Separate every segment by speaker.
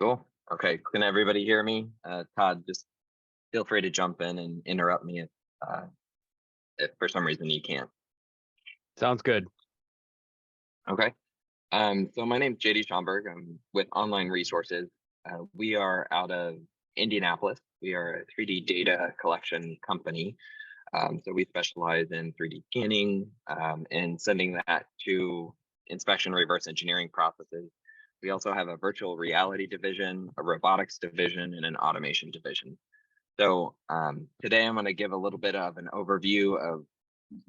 Speaker 1: Cool. Okay. Can everybody hear me? Todd, just feel free to jump in and interrupt me uh, if for some reason you can't.
Speaker 2: Sounds good.
Speaker 1: Okay. So my name is JD Schaumberg. I'm with Online Resources. We are out of Indianapolis. We are a 3D data collection company. So we specialize in 3D scanning and sending that to inspection reverse engineering processes. We also have a virtual reality division, a robotics division, and an automation division. So today I'm going to give a little bit of an overview of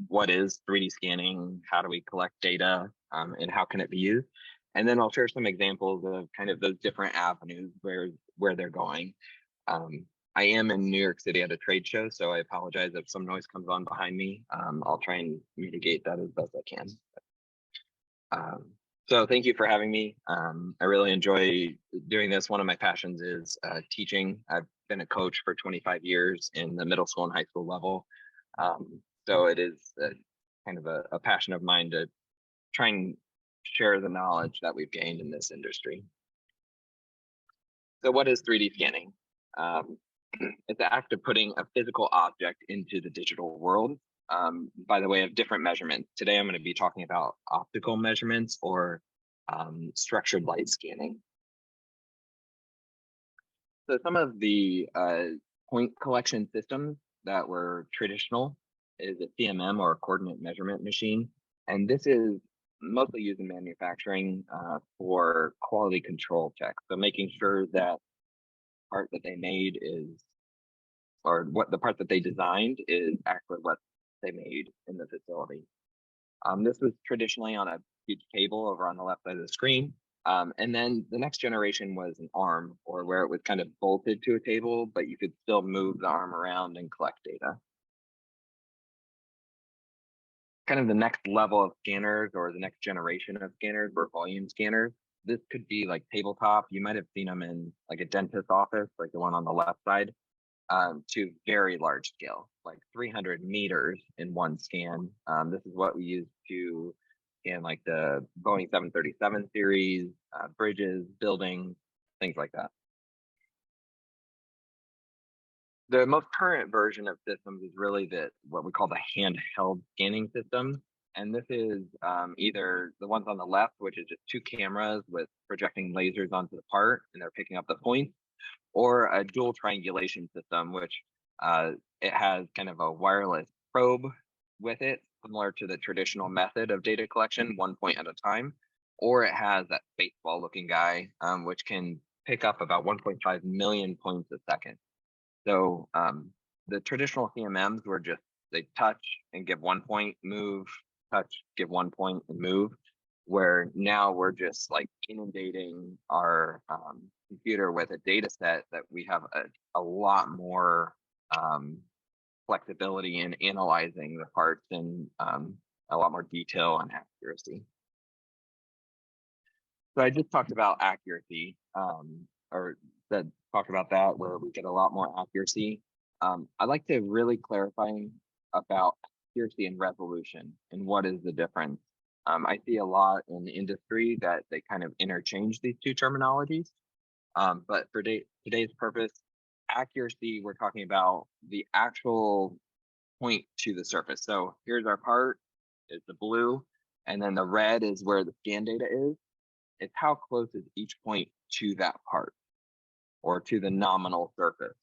Speaker 1: what is 3D scanning, how do we collect data, and how can it be used. And then I'll share some examples of kind of those different avenues where they're going. Um, I am in New York City at a trade show, so I apologize if some noise comes on behind me. I'll try and mitigate that as best I can. Um, so thank you for having me. I really enjoy doing this. One of my passions is teaching. I've been a coach for 25 years in the middle school and high school level. So it is kind of a passion of mine to try and share the knowledge that we've gained in this industry. So what is 3D scanning? Um, it's the act of putting a physical object into the digital world by the way of different measurements. Today, I'm going to be talking about optical measurements or structured light scanning. So some of the point collection systems that were traditional is a CMM or a coordinate measurement machine. And this is mostly used in manufacturing for quality control checks. So making sure that part that they made is, or what the part that they designed is actually what they made in the facility. This was traditionally on a huge table over on the left side of the screen. And then the next generation was an arm, or where it was kind of bolted to a table, but you could still move the arm around and collect data. Kind of the next level of scanners or the next generation of scanners were volume scanners. This could be like tabletop. You might have seen them in like a dentist's office, like the one on the left side, to very large scale, like 300 meters in one scan. This is what we use to scan like the Boeing 737 series, bridges, buildings, things like that. The most current version of systems is really what we call the handheld scanning system. And this is either the ones on the left, which is just two cameras with projecting lasers onto the part, and they're picking up the points, or a dual triangulation system, which it has kind of a wireless probe with it, similar to the traditional method of data collection, one point at a time, or it has that baseball looking guy, which can pick up about 1.5 million points a second. So the traditional CMMs were just, they touch and give 1 point, move, touch, give 1 point and move, where now we're just like inundating our computer with a data set that we have a lot more flexibility in analyzing the parts and a lot more detail and accuracy. So I just talked about accuracy, or said talked about that where we get a lot more accuracy. I'd like to really clarify about accuracy and resolution and what is the difference. I see a lot in the industry that they kind of interchange these two terminologies. But for today's purpose, accuracy, we're talking about the actual point to the surface. So here's our part, it's the blue, and then the red is where the scan data is. It's how close is each point to that part or to the nominal surface.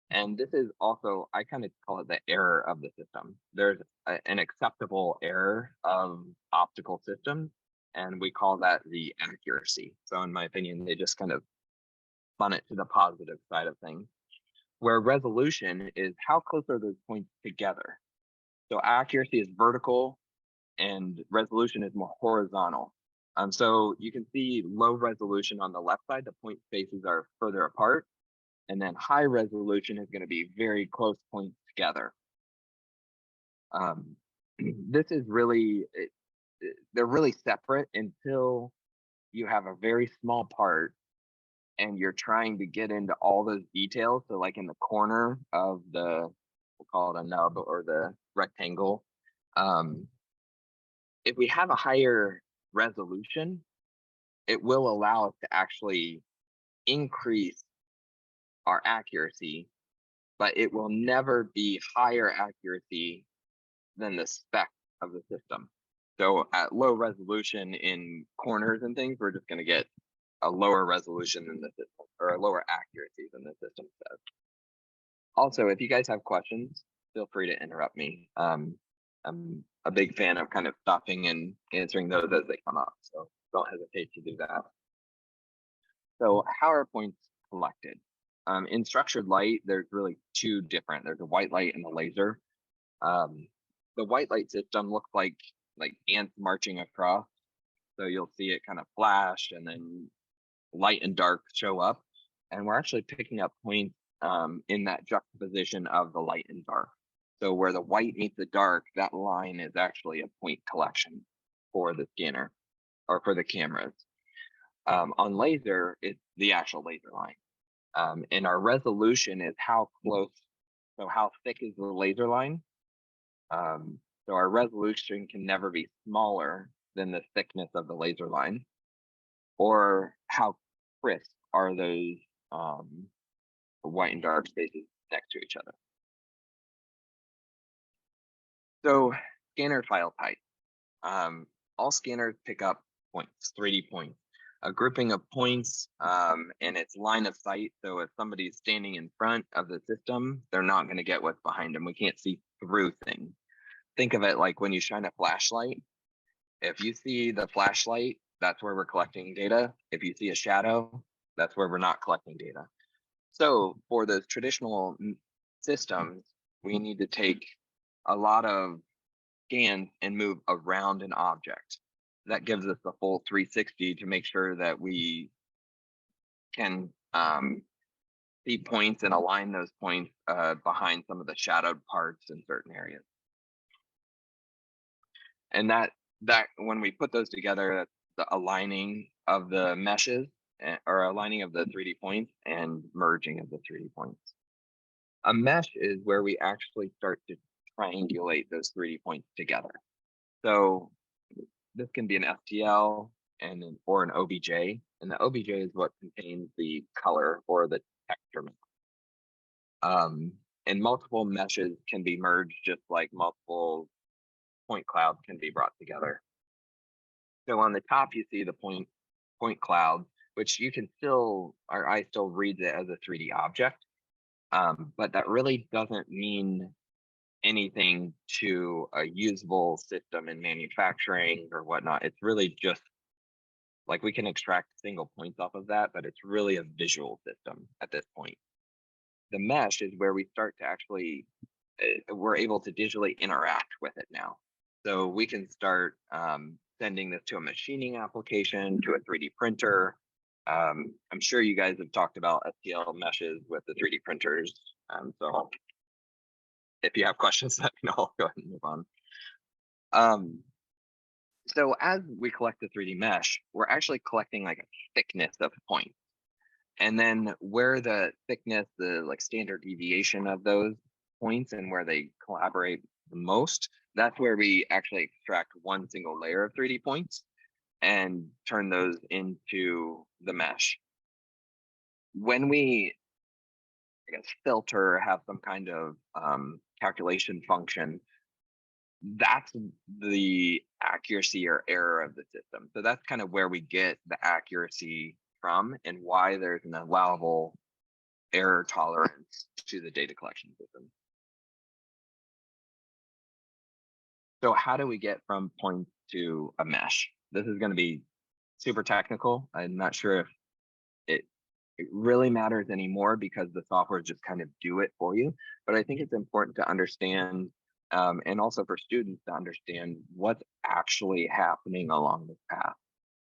Speaker 1: And this is also, I kind of call it the error of the system. There's an acceptable error of optical systems, and we call that the accuracy. So in my opinion, they just kind of spun it to the positive side of things, where resolution is how close are those points together. So accuracy is vertical and resolution is more horizontal. So you can see low resolution on the left side, the point spaces are further apart. And then high resolution is going to be very close points together. This is really, they're really separate until you have a very small part and you're trying to get into all those details. So like in the corner of the, we'll call it a nub or the rectangle. If we have a higher resolution, it will allow us to actually increase our accuracy, but it will never be higher accuracy than the spec of the system. So at low resolution in corners and things, we're just going to get a lower resolution than the system, or a lower accuracy than the system says. Also, if you guys have questions, feel free to interrupt me. I'm a big fan of kind of stopping and answering those as they come up, so don't hesitate to do that. So how are points collected? In structured light, there's really two different. There's a white light and a laser. The white light system looks like ants marching across. So you'll see it kind of flash, and then light and dark show up. And we're actually picking up points in that juxtaposition of the light and dark. So where the white meets the dark, that line is actually a point collection for the scanner or for the cameras. On laser, it's the actual laser line. And our resolution is how close, so how thick is the laser line. So our resolution can never be smaller than the thickness of the laser line, or how crisp are those white and dark spaces next to each other. So scanner file type. All scanners pick up points, 3D points. A grouping of points and it's line of sight. So if somebody's standing in front of the system, they're not going to get what's behind them. We can't see through things. Think of it like when you shine a flashlight. If you see the flashlight, that's where we're collecting data. If you see a shadow, that's where we're not collecting data. So for those traditional systems, we need to take a lot of scans and move around an object. That gives us the full 360 to make sure that we can see points and align those points behind some of the shadowed parts in certain areas. And that when we put those together, that's the aligning of the meshes or aligning of the 3D points and merging of the 3D points. A mesh is where we actually start to triangulate those 3D points together. So this can be an FTL or an OBJ, and the OBJ is what contains the color or the texture map. And multiple meshes can be merged just like multiple point clouds can be brought together. So on the top, you see the point cloud, which you can still, our eye still reads it as a 3D object, but that really doesn't mean anything to a usable system in manufacturing or whatnot. It's really just like we can extract single points off of that, but it's really a visual system at this point. The mesh is where we start to actually, we're able to digitally interact with it now. So we can start sending this to a machining application, to a 3D printer. I'm sure you guys have talked about STL meshes with the 3D printers. So if you have questions, let me know. I'll go ahead and move on. So as we collect the 3D mesh, we're actually collecting like a thickness of points. And then where the thickness, the like standard deviation of those points and where they collaborate the most, that's where we actually extract one single layer of 3D points and turn those into the mesh. When we, I guess, filter, have some kind of calculation function, that's the accuracy or error of the system. So that's kind of where we get the accuracy from and why there's an allowable error tolerance to the data collection system. So how do we get from points to a mesh? This is going to be super technical. I'm not sure if it really matters anymore because the software just kind of do it for you. But I think it's important to understand and also for students to understand what's actually happening along this path.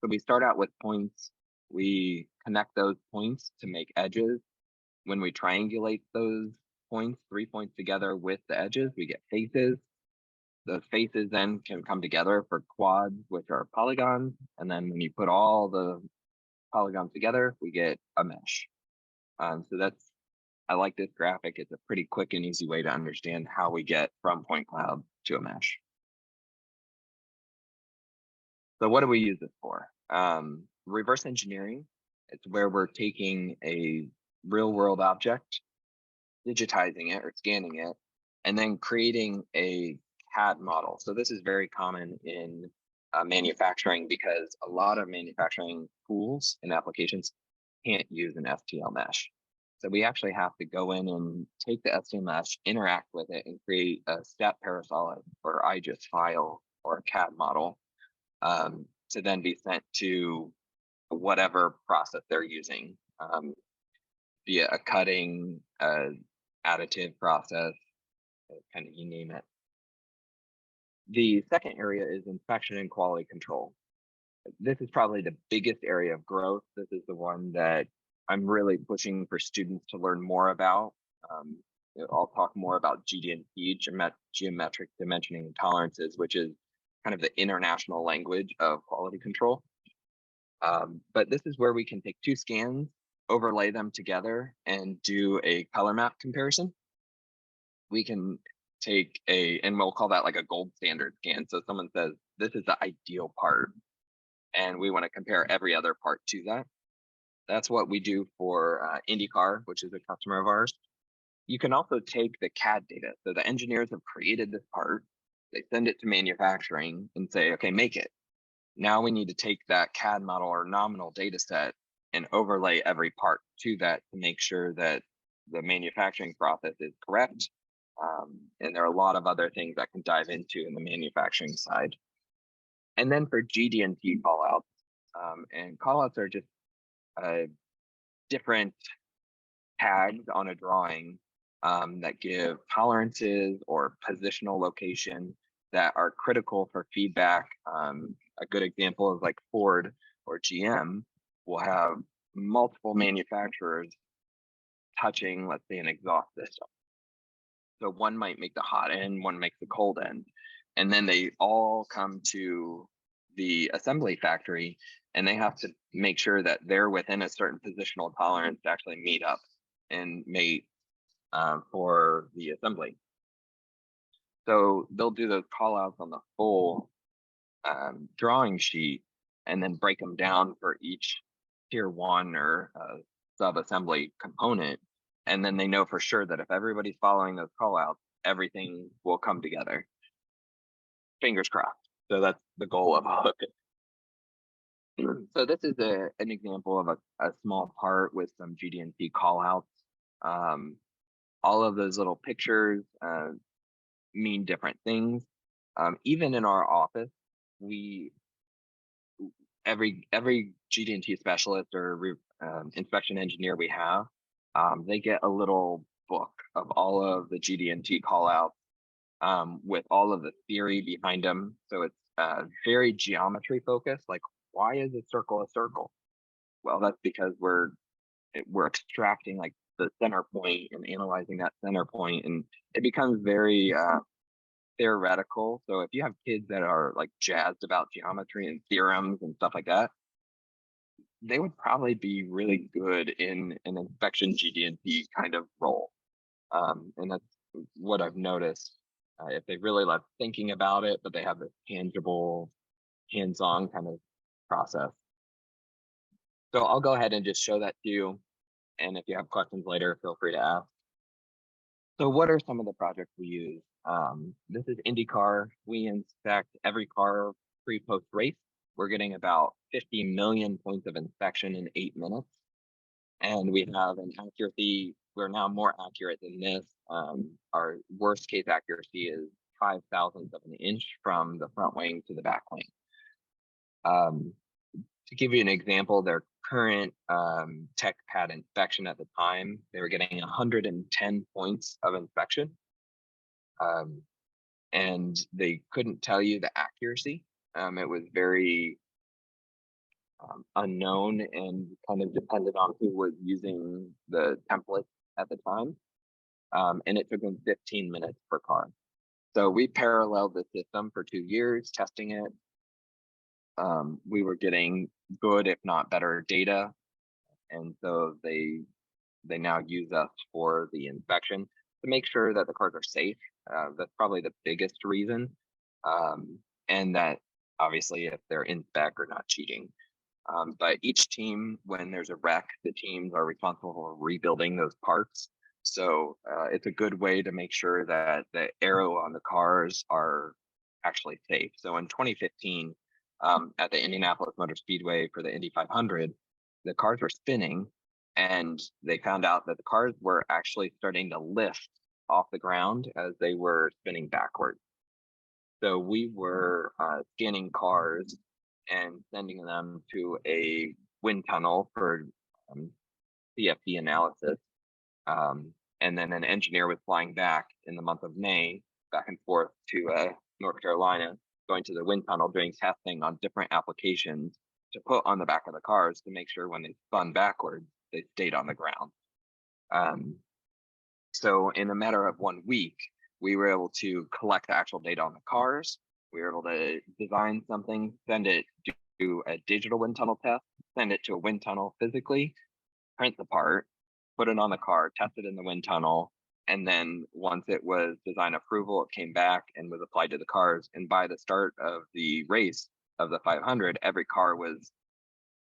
Speaker 1: So we start out with points. We connect those points to make edges. When we triangulate those points, 3 points together with the edges, we get faces. The faces then can come together for quads, which are polygons. And then when you put all the polygons together, we get a mesh. So that's, I like this graphic. It's a pretty quick and easy way to understand how we get from point cloud to a mesh. So what do we use this for? Reverse engineering It's where we're taking a real world object, digitizing it or scanning it, and then creating a CAD model. So this is very common in manufacturing because a lot of manufacturing tools and applications can't use an STL mesh. So we actually have to go in and take the STL mesh, interact with it, and create a step parasolid or IGES file or a CAD model to then be sent to whatever process they're using, via a cutting, additive process, kind of you name it. The second area is inspection and quality control. This is probably the biggest area of growth. This is the one that I'm really pushing for students to learn more about. I'll talk more about GD&T, geometric dimensioning and tolerances, which is kind of the international language of quality control. But this is where we can take two scans, overlay them together, and do a color map comparison. We can take and we'll call that like a gold standard scan. So someone says, this is the ideal part, and we want to compare every other part to that. That's what we do for IndyCar, which is a customer of ours. You can also take the CAD data. So the engineers have created this part, they send it to manufacturing and say, okay, make it. Now we need to take that CAD model or nominal data set and overlay every part to that to make sure that the manufacturing process is correct. And there are a lot of other things that can dive into in the manufacturing side. And then for GD&T callouts, and callouts are just different tags on a drawing that give tolerances or positional location that are critical for feedback. A good example is like Ford or GM will have multiple manufacturers touching, let's say, an exhaust system. So one might make the hot end, one makes the cold end, and then they all come to the assembly factory and they have to make sure that they're within a certain positional tolerance to actually meet up and mate for the assembly. So they'll do those call outs on the full drawing sheet and then break them down for each tier one or sub-assembly component. And then they know for sure that if everybody's following those call outs, everything will come together. Fingers crossed. So that's the goal of all of it. So this is an example of a small part with some GD&T call outs. All of those little pictures mean different things. Even in our office, every GD&T specialist or inspection engineer we have, they get a little book of all of the GD&T call outs with all of the theory behind them. So it's very geometry focused. Like, why is a circle a circle? Well, that's because we're extracting like the center point and analyzing that center point, and it becomes very theoretical. So if you have kids that are like jazzed about geometry and theorems and stuff like that, they would probably be really good in an inspection GD&T kind of role. And that's what I've noticed. If they really love thinking about it, but they have a tangible, hands-on kind of process. So I'll go ahead and just show that to you. And if you have questions later, feel free to ask. So what are some of the projects we use? This is IndyCar. We inspect every car pre-post race. We're getting about 50 million points of inspection in 8 minutes. And we have an accuracy, we're now more accurate than this. Our worst case accuracy is 5,000ths of an inch from the front wing to the back wing. To give you an example, their current tech pad inspection at the time, they were getting 110 points of inspection. And they couldn't tell you the accuracy. It was very unknown and kind of depended on who was using the template at the time. And it took them 15 minutes per car. So we paralleled the system for 2 years, testing it. We were getting good, if not better, data. And so they now use us for the inspection to make sure that the cars are safe. That's probably the biggest reason. And that obviously if they're in spec or not cheating. But each team, when there's a wreck, the teams are responsible for rebuilding those parts. So it's a good way to make sure that the aero on the cars are actually safe. So in 2015, at the Indianapolis Motor Speedway for the Indy 500, the cars were spinning, and they found out that the cars were actually starting to lift off the ground as they were spinning backwards. So we were scanning cars and sending them to a wind tunnel for CFD analysis. And then an engineer was flying back in the month of May, back and forth to North Carolina, going to the wind tunnel, doing testing on different applications to put on the back of the cars to make sure when they spun backwards, they stayed on the ground. So in a matter of 1 week, we were able to collect the actual data on the cars. We were able to design something, send it to a digital wind tunnel test, send it to a wind tunnel physically, print the part, put it on the car, test it in the wind tunnel, and then once it was design approval, it came back and was applied to the cars. And by the start of the race of the 500, every car was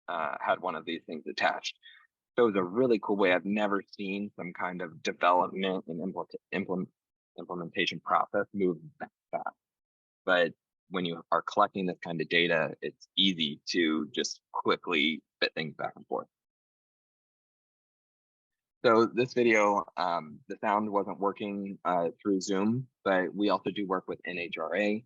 Speaker 1: had one of these things attached. So it was a really cool way. I've never seen some kind of development and implementation process move that fast. But when you are collecting this kind of data, it's easy to just quickly fit things back and forth. So this video, the sound wasn't working through Zoom, but we also do work with NHRA,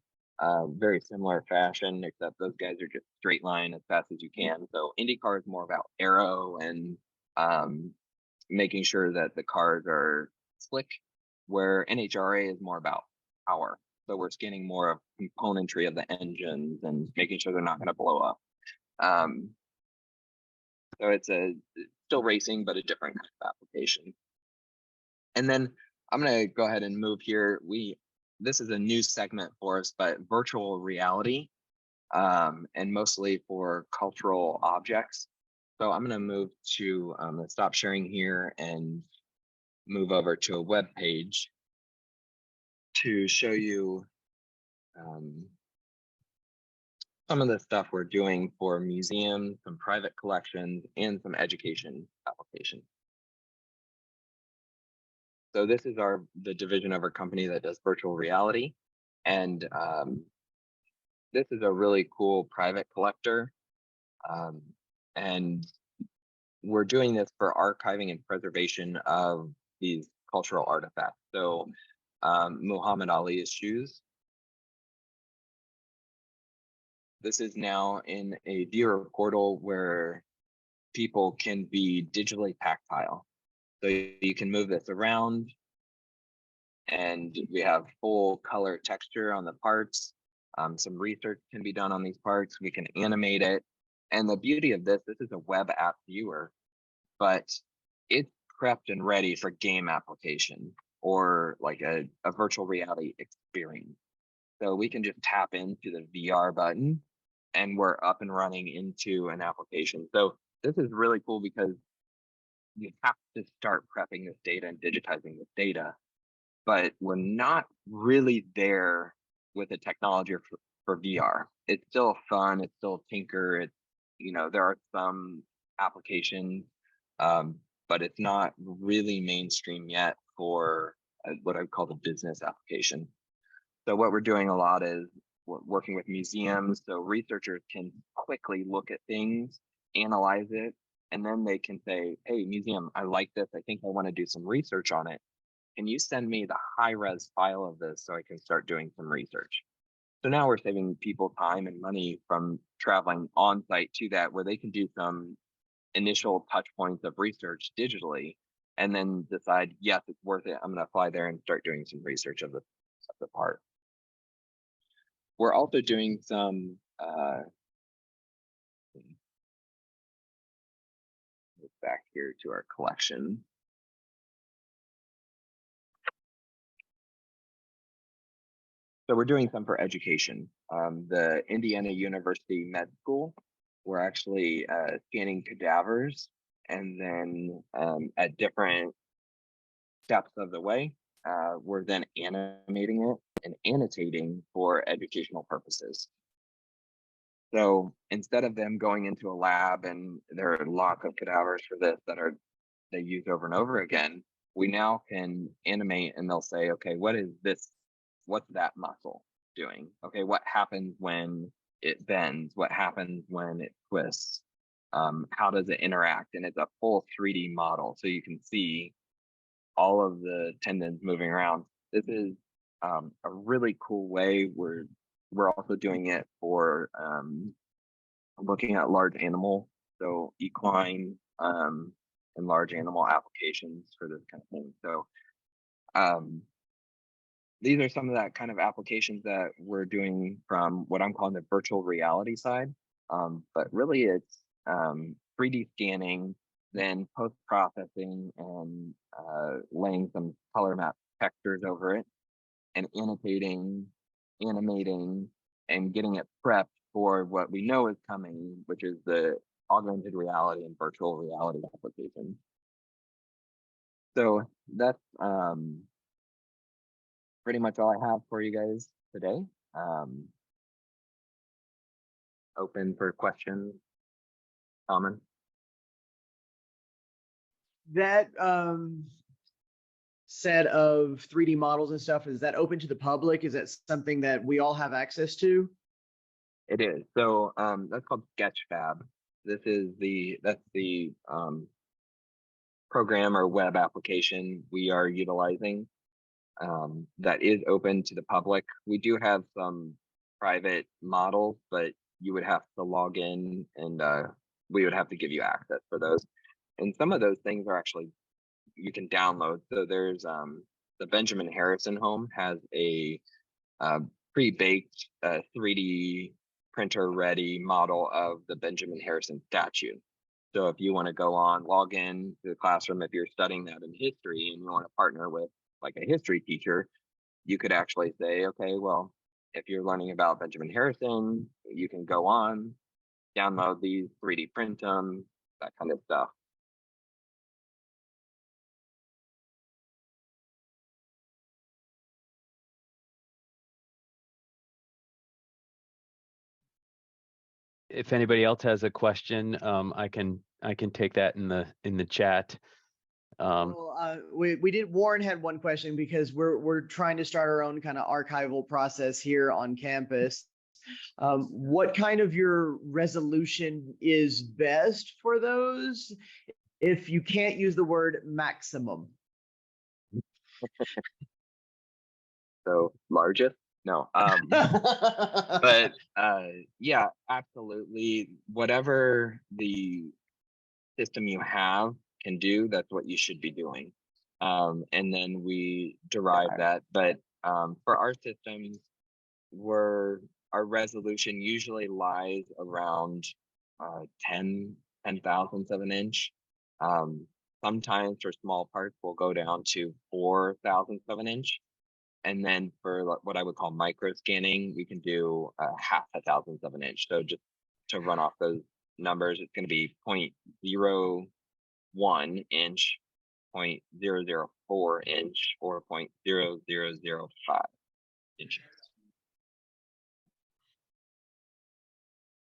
Speaker 1: very similar fashion, except those guys are just straight line as fast as you can. So IndyCar is more about aero and making sure that the cars are slick, where NHRA is more about power. So we're scanning more of componentry of the engines and making sure they're not going to blow up. So it's still racing, but a different kind of application. And then I'm going to go ahead and move here. This is a new segment for us, but virtual reality, and mostly for cultural objects. So I'm going to move to let's stop sharing here and move over to a web page to show you some of the stuff we're doing for museums, some private collections, and some education applications. So this is the division of our company that does virtual reality. And this is a really cool private collector. And we're doing this for archiving and preservation of these cultural artifacts. So Muhammad Ali's shoes. This is now in a viewer portal where people can be digitally tactile. So you can move this around, and we have full color texture on the parts. Some research can be done on these parts. We can animate it. And the beauty of this is a web app viewer, but it's prepped and ready for game application or like a virtual reality experience. So we can just tap into the VR button and we're up and running into an application. So this is really cool because you have to start prepping this data and digitizing this data, but we're not really there with the technology for VR. It's still fun. It's still tinker. It's, there are some applications, but it's not really mainstream yet for what I would call the business application. So what we're doing a lot is working with museums, so researchers can quickly look at things, analyze it, and then they can say, hey, museum, I like this. I think I want to do some research on it. Can you send me the high-res file of this so I can start doing some research? So now we're saving people time and money from traveling on site to that, where they can do some initial touch points of research digitally and then decide, yes, it's worth it. I'm going to fly there and start doing some research of the part. We're also doing some back here to our collection. So we're doing some for education. The Indiana University Med School, we're actually scanning cadavers, and then at different steps of the way, we're then animating it and annotating for educational purposes. So instead of them going into a lab and there are lots of cadavers for this that are they use over and over again, we now can animate and they'll say, okay, what is this? What's that muscle doing? Okay, what happens when it bends? What happens when it twists? How does it interact? And it's a full 3D model, so you can see all of the tendons moving around. This is a really cool way. We're also doing it for looking at large animal, so equine and large animal applications for this kind of thing. So um, these are some of that kind of applications that we're doing from what I'm calling the virtual reality side. But really it's 3D scanning, then post-processing and laying some color map textures over it and annotating, animating, and getting it prepped for what we know is coming, which is the augmented reality and virtual reality application. So that's pretty much all I have for you guys today. Open for questions, comments.
Speaker 3: That set of 3D models and stuff, is that open to the public? Is that something that we all have access to?
Speaker 1: It is. So that's called Sketchfab. That's the program or web application we are utilizing that is open to the public. We do have some private models, but you would have to log in and we would have to give you access for those. And some of those things are actually you can download. So there's the Benjamin Harrison home has a pre-baked 3D printer ready model of the Benjamin Harrison statue. So if you want to go on, log in to the classroom, if you're studying that in history and you want to partner with like a history teacher, you could actually say, okay, well, if you're learning about Benjamin Harrison, you can go on, download these, 3D print them, that kind of stuff.
Speaker 2: If anybody else has a question, I can take that in the chat.
Speaker 3: Well, Warren had one question because we're trying to start our own kind of archival process here on campus. What kind of your resolution is best for those if you can't use the word maximum?
Speaker 1: So largest? No. But yeah, absolutely. Whatever the system you have can do, that's what you should be doing. And then we derive that. But for our systems, our resolution usually lies around 10 thousandths of an inch. Sometimes for small parts, we'll go down to 4 thousandths of an inch. And then for what I would call micro scanning, we can do 0.5 thousandths of an inch. So just to run off those numbers, it's going to be 0.01 inch, 0.004 inch, or 0.0005 inches.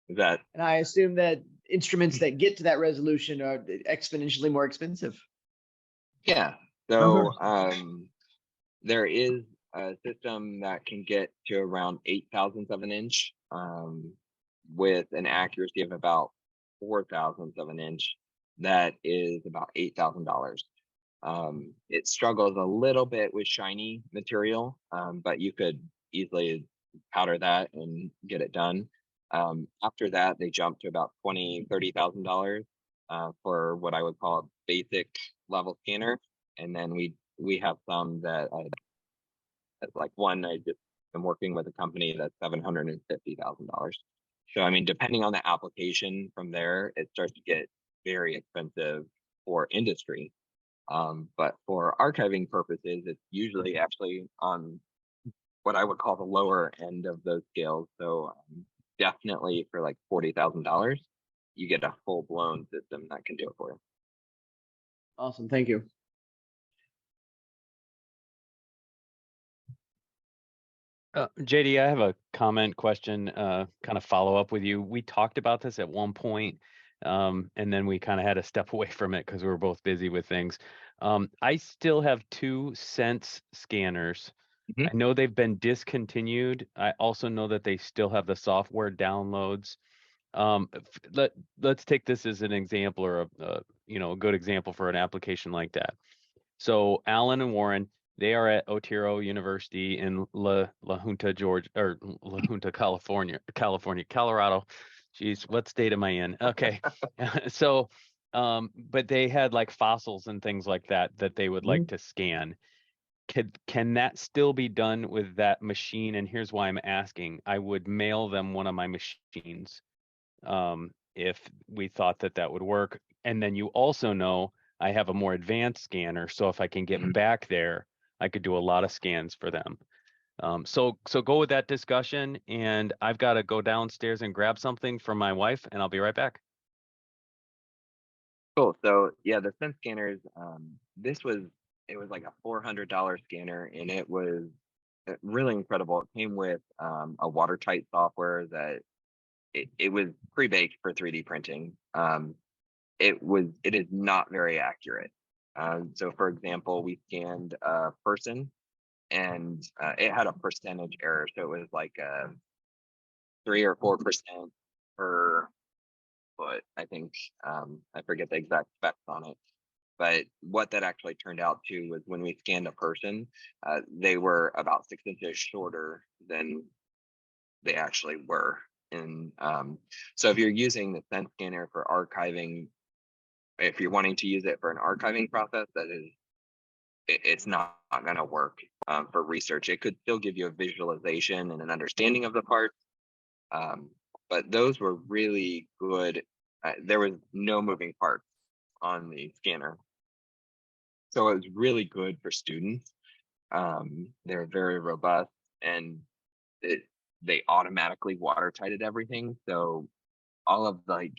Speaker 1: That
Speaker 3: And I assume that instruments that get to that resolution are exponentially more expensive.
Speaker 1: yeah. So there is a system that can get to around 8 thousandths of an inch with an accuracy of about 4 thousandths of an inch. That is about $8,000. It struggles a little bit with shiny material, but you could easily powder that and get it done. After that, they jump to about $20,000-$30,000 for what I would call a basic level scanner. And then we have some that like one I just am working with a company that's $750,000. So I mean, depending on the application from there, it starts to get very expensive for industry. But for archiving purposes, it's usually actually on what I would call the lower end of those scales. So definitely for like $40,000, you get a full blown system that can do it for you.
Speaker 3: Awesome, thank you.
Speaker 2: JD, I have a comment question, kind of follow up with you. We talked about this at one point, and then we kind of had to step away from it because we were both busy with things. I still have 2 Sense scanners.
Speaker 1: Mhm.
Speaker 2: I know they've been discontinued. I also know that they still have the software downloads. Let's take this as an example, or a good example for an application like that. So Alan and Warren, they are at Otero University in La Junta, Georgia, or La Junta, Colorado. Geez, what state am I in? Okay. So, but they had like fossils and things like that they would like to scan. Can that still be done with that machine? And here's why I'm asking. I would mail them one of my machines, if we thought that would work. And then you also know I have a more advanced scanner, so if I can get
Speaker 1: Mhm.
Speaker 2: back there, I could do a lot of scans for them. So go with that discussion, and I've got to go downstairs and grab something for my wife, and I'll be right back.
Speaker 1: Cool. So yeah, the Sense scanners, it was like a $400 scanner, and it was really incredible. It came with a watertight software that it was pre-baked for 3D printing. It is not very accurate. So for example, we scanned a person, and it had a percentage error, so it was like 3 or 4% per foot. I think I forget the exact specs on it. But what that actually turned out to was when we scanned a person, they were about 6 inches shorter than they actually were. And so if you're using the Sense scanner for archiving, if you're wanting to use it for an archiving process, it's not going to work for research. It could still give you a visualization and an understanding of the parts, but those were really good. There was no moving parts on the scanner, so it was really good for students. They're very robust, and it, they automatically watertighted everything. So all of the like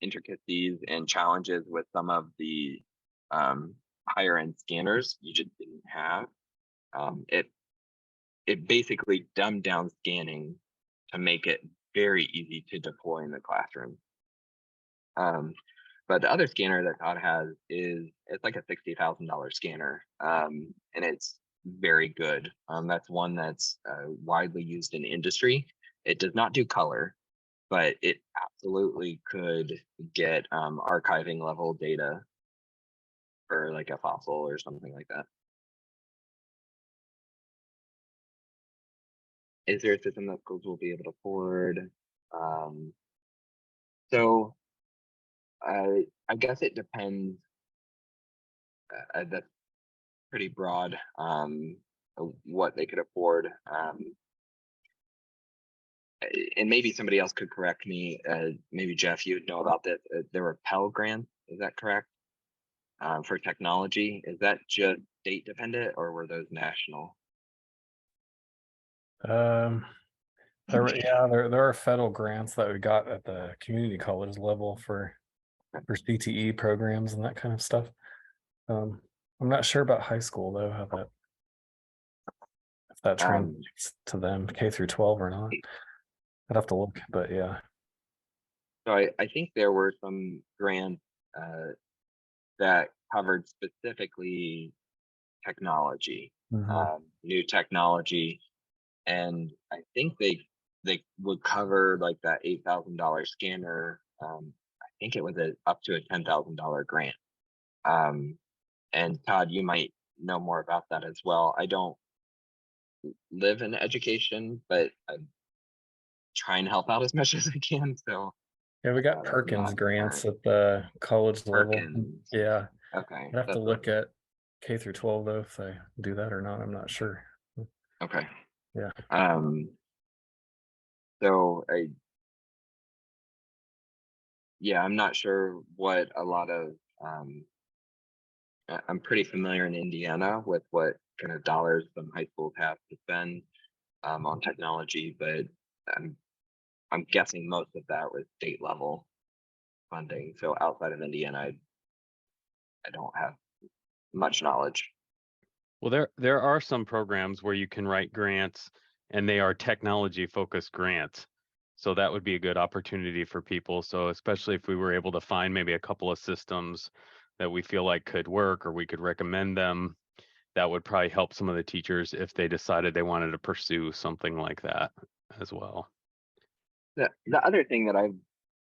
Speaker 1: intricacies and challenges with some of the higher end scanners you just didn't have. It basically dumbed down scanning to make it very easy to deploy in the classroom. But the other scanner that Todd has it's like a $60,000 scanner, and it's very good. That's one that's widely used in industry. It does not do color, but it absolutely could get archiving level data for like a fossil or something like that. Is there a system that schools will be able to afford? Um, so I guess it depends. That's pretty broad, what they could afford. And maybe somebody else could correct me. Maybe Jeff, you'd know about this. There were Pell grants, is that correct? For technology, is that just state dependent, or were those national?
Speaker 4: There are federal grants that we got at the community college level for CTE programs and that kind of stuff. I'm not sure about high school though, if that translates to them K through 12 or not. I'd have to look, but yeah.
Speaker 1: So I think there were some grants that covered specifically technology, new technology, and I think they would cover like that $8,000 scanner. I think it was up to a $10,000 grant. And Todd, you might know more about that as well. I don't live in education, but I try and help out as much as I can. So
Speaker 4: Yeah, we got Perkins grants at the college level. Yeah.
Speaker 1: Okay.
Speaker 4: I'd have to look at K through 12 though, if I do that or not. I'm not sure.
Speaker 1: Okay.
Speaker 4: Yeah.
Speaker 1: So I'm not sure what a lot of I'm pretty familiar in Indiana with what kind of dollars some high schools have to spend on technology, but I'm guessing most of that was state level funding. So outside of Indiana, I don't have much knowledge.
Speaker 2: Well, there are some programs where you can write grants, and they are technology focused grants. So that would be a good opportunity for people. So especially if we were able to find maybe a couple of systems that we feel like could work, or we could recommend them, that would probably help some of the teachers if they decided they wanted to pursue something like that as well.
Speaker 1: The other thing that I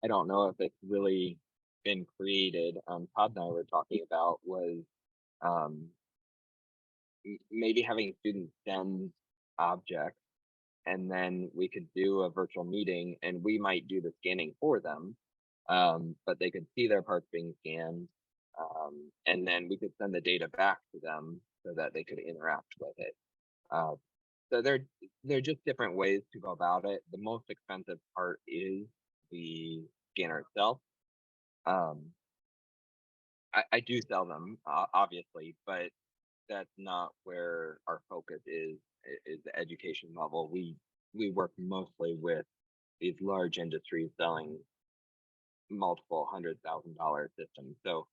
Speaker 1: don't know if it's really been created, Todd and I were talking about was um, maybe having students send objects, and then we could do a virtual meeting and we might do the scanning for them, but they could see their parts being scanned, and then we could send the data back to them so that they could interact with it. Uh, so they're just different ways to go about it. The most expensive part is the scanner itself. Um, I do sell them, obviously, but that's not where our focus is the education level. We work mostly with these large industries selling multiple $100,000 systems. So,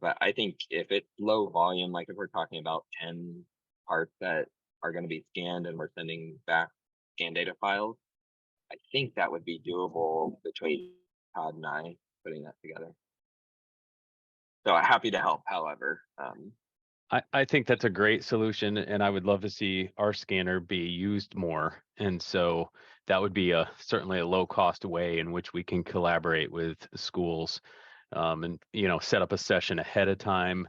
Speaker 1: but I think if it's low volume, like if we're talking about 10 parts that are going to be scanned and we're sending back scan data files, I think that would be doable between Todd and I putting that together. So happy to help, however.
Speaker 2: I think that's a great solution, and I would love to see our scanner be used more. And so that would be certainly a low cost way in which we can collaborate with schools, and set up a session ahead of time.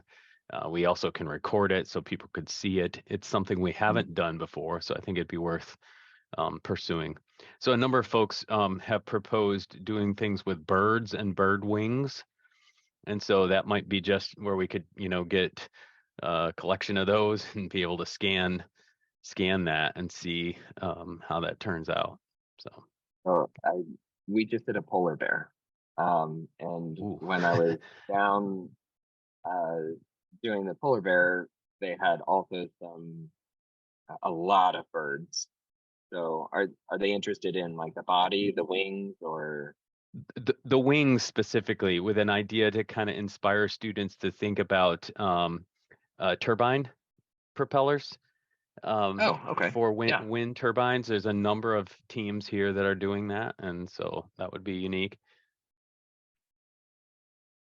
Speaker 2: We also can record it so people could see it. It's something we haven't done before, so I think it'd be worth pursuing. So a number of folks have proposed doing things with birds and bird wings. And so that might be just where we could, get a collection of those and be able to scan that and see how that turns out. So
Speaker 1: We just did a polar bear, and
Speaker 2: Ooh.
Speaker 1: when I was down doing the polar bear, they had also a lot of birds. So are they interested in like the body, the wings, or?
Speaker 2: The wings specifically, with an idea to kind of inspire students to think about turbine propellers.
Speaker 1: Oh, okay.
Speaker 2: For
Speaker 1: Yeah.
Speaker 2: wind turbines. There's a number of teams here that are doing that, and so that would be unique.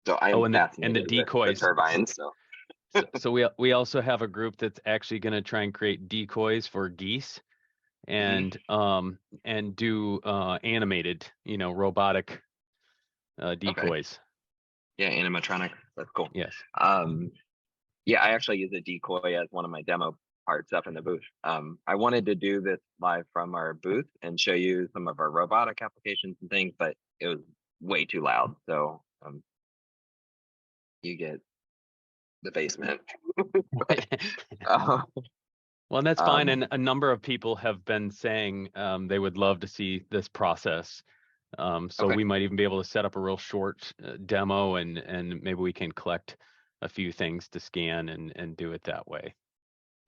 Speaker 1: So I'm
Speaker 2: and
Speaker 1: fascinated
Speaker 2: the
Speaker 1: with
Speaker 2: decoys.
Speaker 1: turbines.
Speaker 2: So we also have a group that's actually going to try and create decoys for geese, and do animated, robotic decoys.
Speaker 1: Yeah, animatronic. That's cool.
Speaker 2: Yes.
Speaker 1: Yeah, I actually use a decoy as one of my demo parts up in the booth. I wanted to do this live from our booth and show you some of our robotic applications and things, but it was way too loud. So you get the basement.
Speaker 2: Well, that's fine. And a number of people have been saying they would love to see this process. So
Speaker 1: Okay.
Speaker 2: we might even be able to set up a real short demo, and maybe we can collect a few things to scan and do it that way.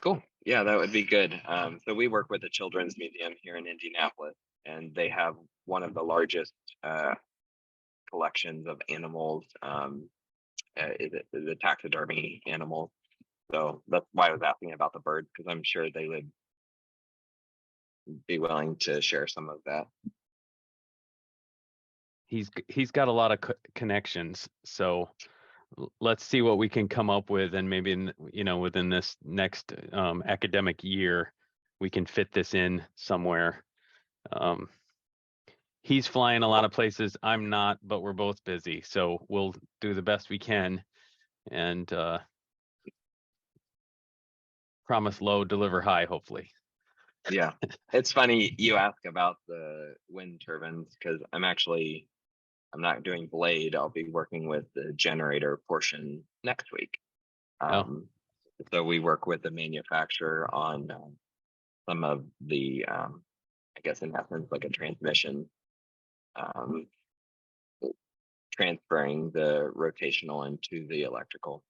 Speaker 1: Cool. Yeah, that would be good. So we work with the Children's Museum here in Indianapolis, and they have one of the largest collections of animals. Is the taxidermy animals. So that's why I was asking about the birds, because I'm sure they would be willing to share some of that.
Speaker 2: He's got a lot of connections, so let's see what we can come up with, and maybe within this next academic year we can fit this in somewhere. He's flying a lot of places, I'm not, but we're both busy, so we'll do the best we can, and promise low, deliver high, hopefully.
Speaker 1: Yeah, it's funny you ask about the wind turbines, because I'm not doing blade. I'll be working with the generator portion next week. So we work with the manufacturer on some of the, I guess in essence, like a transmission, transferring the rotational into the electrical.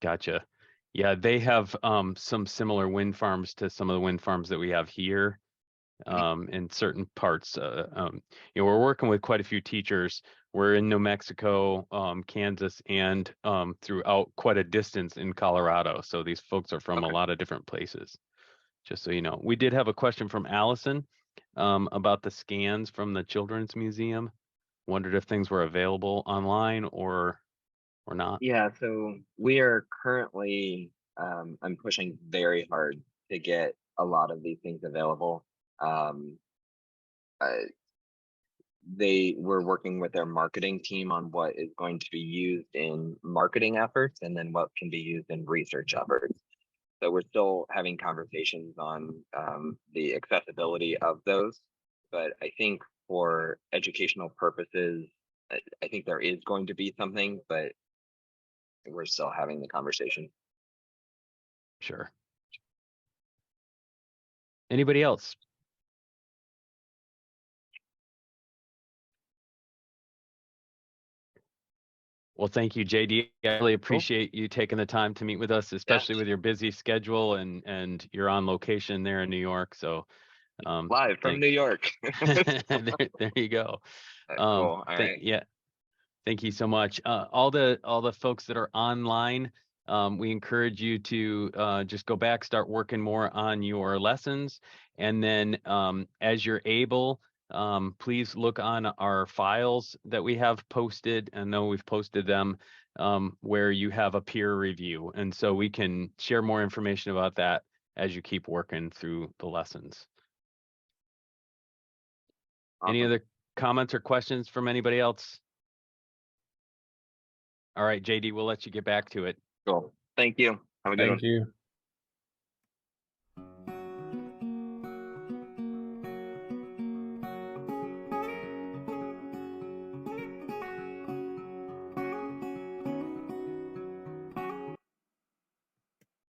Speaker 2: Gotcha. Yeah, they have some similar wind farms to some of the wind farms that we have here. In certain parts, we're working with quite a few teachers. We're in New Mexico, Kansas, and throughout quite a distance in Colorado. So these folks are from a lot of different places. just so you know. We did have a question from Allison about the scans from the Children's Museum. Wondered if things were available online or not.
Speaker 1: Yeah, so we are currently, I'm pushing very hard to get a lot of these things available. Uh, they were working with their marketing team on what is going to be used in marketing efforts and then what can be used in research efforts. So we're still having conversations on the accessibility of those, but I think for educational purposes, I think there is going to be something, but we're still having the conversation.
Speaker 2: Sure. Anybody else? Well, thank you, JD. I really appreciate you taking the time to meet with us, especially with your busy schedule and you're on location there in New York. So
Speaker 1: Live from New York.
Speaker 2: there you go.
Speaker 1: Cool. All right.
Speaker 2: Yeah. Thank you so much. All the folks that are online, we encourage you to just go back, start working more on your lessons. And then as you're able, please look on our files that we have posted. I know we've posted them where you have a peer review. And so we can share more information about that as you keep working through the lessons.
Speaker 1: Awesome.
Speaker 2: Any other comments or questions from anybody else? All right, JD, we'll let you get back to it.
Speaker 1: Cool. Thank you. Have a good one.
Speaker 4: Thank you.